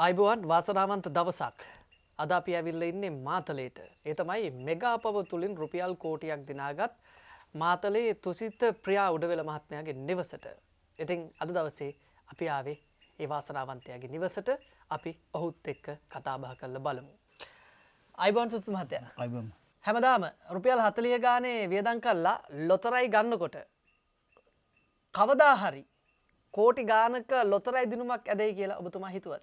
අයිබෝවන් වාසනාවන්ත දවසක් අද අපි ඇවිල්ලා ඉන්නේ මාතලේට. ඒ තමයි මෙගාපව තුලින් රුපියල් කෝටියක් දිනාගත් මාතලේ තුසිත ප්‍රියා උඩවෙල මහත්මයාගේ නිවසට. ඉතින් අද දවසේ අපි ආවේ ඒ වාසනාවන්තයාගේ නිවසට. අපි ඔහුත් එක්ක කතා බහ කරලා බලමු. අයිබෝවන් තුසිත මහත්තයා. අයිබෝවන්. හැමදාම රුපියල් 40 ගානේ වියදම් කරලා ලොතරැයි ගන්නකොට කවදා හරි කෝටි ගානක ලොතරැයි දිනුමක් ඇදෙයි කියලා ඔබතුමා හිතුවද?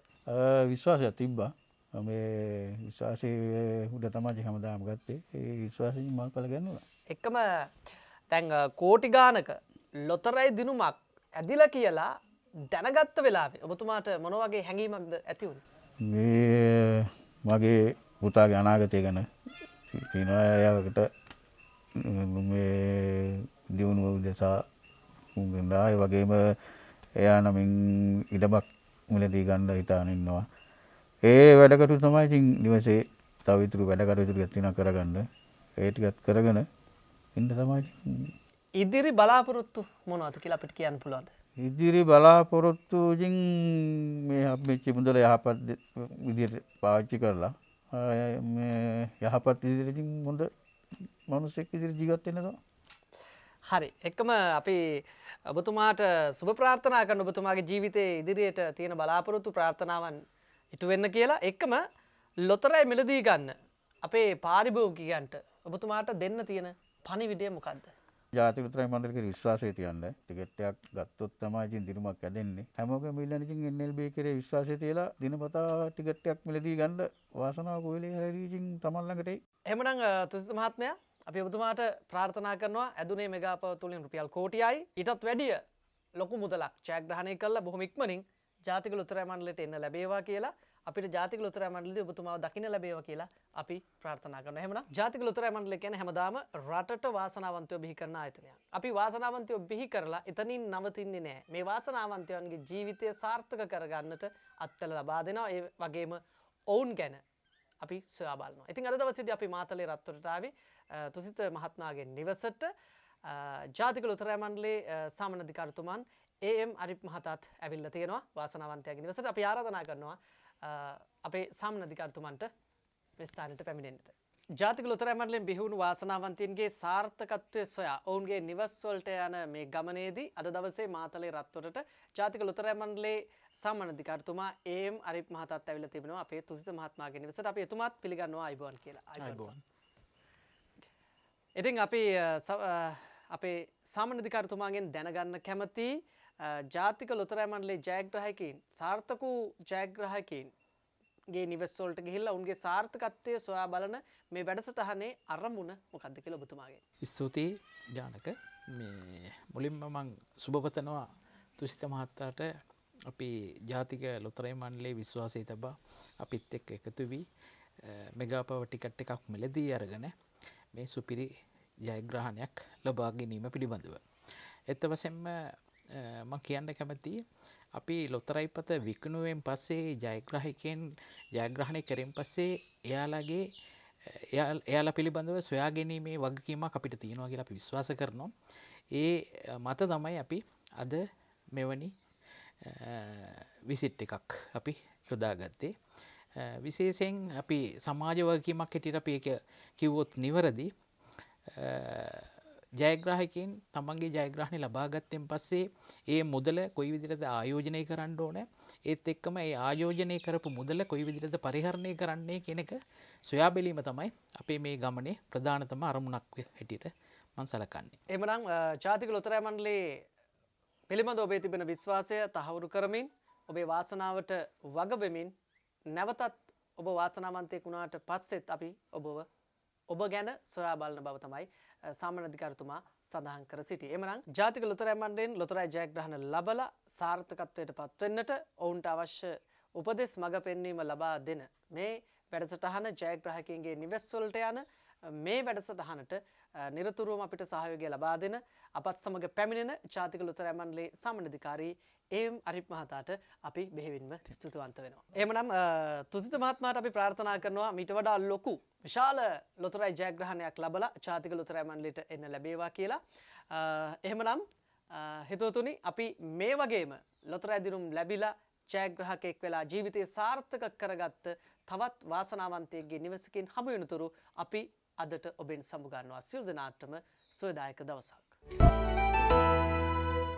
විශ්වාසයක් තිබ්බා. මේ විශ්වාසයේ උඩ තමයි හැමදාම ගත්තේ. ඒ විශ්වාසයෙන් මල්පල ගන්නවා. එකම දැන් කෝටි ගානක ලොතරැයි දිනුමක් ඇදිලා කියලා දැනගත්ත වෙලාවේ ඔබතුමාට මොන වගේ හැඟීමක්ද ඇති වුනේ? මේ මගේ පුතාගේ අනාගතය ගැන තියෙනවා. එයාකට මේ දිනුව උදෙසා උන්ගෙන්දා ඒ වගේම එයා නමින් ඉඩමක් මිලදී ගන්න හිතාන ඉන්නවා. ඒ වැඩකටු තමයි ඉතින් නිවසේ තව ඉතුරු වැඩකටු තියෙනවා කරගන්න. ඒ ටිකත් කරගෙන ඉන්න තමයි. ඉදිරි බලාපොරොත්තු මොනවද කියලා අපිට කියන්න පුළුවන්ද? ඉදිරි බලාපොරොත්තු ඉතින් මේ අපි මුදල යහපත් විදිහට පාවිච්චි කරලා මේ යහපත් විදිහට ඉතින් හොඳ මිනිස්සෙක් විදිහට ජීවත් වෙන්න තමයි. හරි. එකම අපි ඔබතුමාට සුබ ප්‍රාර්ථනා කරන ඔබතුමාගේ ජීවිතයේ ඉදිරියට තියෙන බලාපොරොත්තු ප්‍රාර්ථනාවන් ඉටු වෙන්න කියලා. එකම ලොතරැයි මිලදී ගන්න අපේ පාරිභෝගිකයන්ට ඔබතුමාට දෙන්න තියෙන පණිවිඩය මොකද්ද? ජාතික ලොතරැයි මණ්ඩලයේ විශ්වාසය තියන්න. ටිකට් එකක් ගත්තොත් තමයි ඉතින් දිනුමක් ඇදෙන්නේ. හැමෝගෙම ඉල්ලන්නේ ඉතින් NLB කෙරේ විශ්වාසය තියලා දිනපතා ටිකට් එකක් මිලදී ගන්න වාසනාව කොහෙලේ හැරී ඉතින් තමන් ළඟට එයි. එහෙමනම් තුසිත මහත්මයා අපි ඔබතුමාට ප්‍රාර්ථනා කරනවා ඇදුනේ මෙගාපව තුලින් රුපියල් කෝටියයි ඊටත් වැඩිය ලොකු මුදලක් ජයග්‍රහණය කළා බොහොම ඉක්මනින් ජාතික ලොතරැයි මණ්ඩලයට එන්න ලැබේවා කියලා අපිට ජාතික ලොතරැයි මණ්ඩලයේ ඔබතුමාව දකින්න ලැබේවා කියලා අපි ප්‍රාර්ථනා කරනවා. එහෙමනම් ජාතික ලොතරැයි මණ්ඩලය කියන්නේ හැමදාම රටට වාසනාවන්තයෝ බිහි කරන ආයතනයක්. අපි වාසනාවන්තයෝ බිහි කරලා එතනින් නවතින්නේ නැහැ. මේ වාසනාවන්තයන්ගේ ජීවිතය සාර්ථක කරගන්නට අත්වල ලබා දෙනවා. ඒ වගේම ඔවුන් ගැන අපි සොයා බලනවා. ඉතින් අද දවසේදී අපි මාතලේ රත්තරට ආවේ තුසිත මහත්මයාගේ නිවසට ජාතික ලොතරැයි මණ්ඩලයේ සාමාන්‍යාධිකාරිතුමන් AM අරිප් මහතාත් ඇවිල්ලා තියෙනවා වාසනාවන්තයාගේ නිවසට. අපි ආරාධනා කරනවා අපේ සාමාන්‍යාධිකාරිතුමන්ට මේ ස්ථානෙට පැමිණෙන්නට. ජාතික ලොතරැයි මණ්ඩලයෙන් බිහි වුණු වාසනාවන්තයන්ගේ සාර්ථකත්වය සොයා ඔවුන්ගේ නිවස් වලට යන මේ ගමනේදී අද දවසේ මාතලේ රත්තරට ජාතික ලොතරැයි මණ්ඩලයේ සාමාන්‍යාධිකාරිතුමා AM අරිප් මහතාත් ඇවිල්ලා තිබෙනවා අපේ තුසිත මහත්මයාගේ නිවසට. අපි එතුමාත් පිළිගන්නවා අයිබෝන් කියලා. අයිබෝන්. ඉතින් අපි අපේ සාමාන්‍යාධිකාරිතුමාගෙන් දැනගන්න කැමති ජාතික ලොතරැයි මණ්ඩලයේ ජයග්‍රාහකයින් සාර්ථක වූ ජයග්‍රාහකයින්ගේ නිවෙස් වලට ගිහිල්ලා උන්ගේ සාර්ථකත්වය සොයා බලන මේ වැඩසටහනේ අරමුණ මොකක්ද කියලා ඔබතුමාගෙන්. ස්තුතියි ජානක. මේ මුලින්ම මම සුබපතනවා තුසිත මහතාට අපි ජාතික ලොතරැයි මණ්ඩලයේ විශ්වාසය තබා අපිත් එක්ක එකතු වී මෙගාපව ටිකට් එකක් මිලදී අරගෙන මේ සුපිරි ජයග්‍රහණයක් ලබා ගැනීම පිළිබඳව. එත වශයෙන්ම මම කියන්න කැමතියි අපි ලොතරැයි පත විකුණුවෙන් පස්සේ ජයග්‍රාහකයන් ජයග්‍රහණය කරෙන් පස්සේ එයාලා පිළිබඳව සොයා ගැනීමේ වගකීමක් අපිට තියෙනවා කියලා අපි විශ්වාස කරනවා. ඒ මත තමයි අපි අද මෙවැනි විසිට් එකක් අපි යොදාගත්තේ. විශේෂයෙන් අපි සමාජ වගකීමක් හැටියට අපි ඒක කිව්වොත් නිවැරදි. ජයග්‍රාහකයන් තමන්ගේ ජයග්‍රහණය ලබා ගත්තෙන් පස්සේ ඒ මුදල කොයි විදිහටද ආයෝජනය කරන්න ඕනේ, ඒත් එක්කම ඒ ආයෝජනය කරපු මුදල කොයි විදිහටද පරිහරණය කරන්නේ කියන එක සොයා බැලීම තමයි අපේ මේ ගමනේ ප්‍රධානතම අරමුණක් හැටියට මම සලකන්නේ. එහෙමනම් ජාතික ලොතරැයි මණ්ඩලයේ පිළිබඳ ඔබේ තිබෙන විශ්වාසය තහවුරු කරමින් ඔබේ වාසනාවට වග වෙමින් නැවතත් ඔබ වාසනාවන්තයෙක් වුණාට පස්සෙත් අපි ඔබ ගැන සොයා බලන බව තමයි සාමාන්‍යාධිකාරිතුමා සඳහන් කර සිටියේ. එමනම් ජාතික ලොතරැයි මණ්ඩලයෙන් ලොතරැයි ජයග්‍රහණ ලබලා සාර්ථකත්වයට පත්වෙන්නට ඔවුන්ට අවශ්‍ය උපදෙස් මඟ පෙන්වීම ලබා දෙන මේ වැඩසටහන ජයග්‍රාහකයන්ගේ නිවෙස් වලට යන මේ වැඩසටහනට නිරතුරුවම අපිට සහයෝගය ලබා දෙන අපත් සමග පැමිණෙන ජාතික ලොතරැයි මණ්ඩලයේ සාමාන්‍යාධිකාරී AM අරිප් මහතාට අපි බෙහෙවින්ම ස්තුතිවන්ත වෙනවා. එහෙමනම් තුසිත මහත්මයාට අපි ප්‍රාර්ථනා කරනවා මීට වඩා ලොකු විශාල ලොතරැයි ජයග්‍රහණයක් ලබලා ජාතික ලොතරැයි මණ්ඩලයට එන්න ලැබේවා කියලා. එහෙමනම් හිතවතුනි අපි මේ වගේම ලොතරැයි දිනුම් ලැබිලා ජයග්‍රහකෙක් වෙලා ජීවිතය සාර්ථක කරගත්ත තවත් වාසනාවන්තයෙක්ගේ නිවසකින් හමු වෙනතුරු අපි අදට ඔබෙන් සමුගන්නවා. සියලු දෙනාටම සුවදායක දවසක්.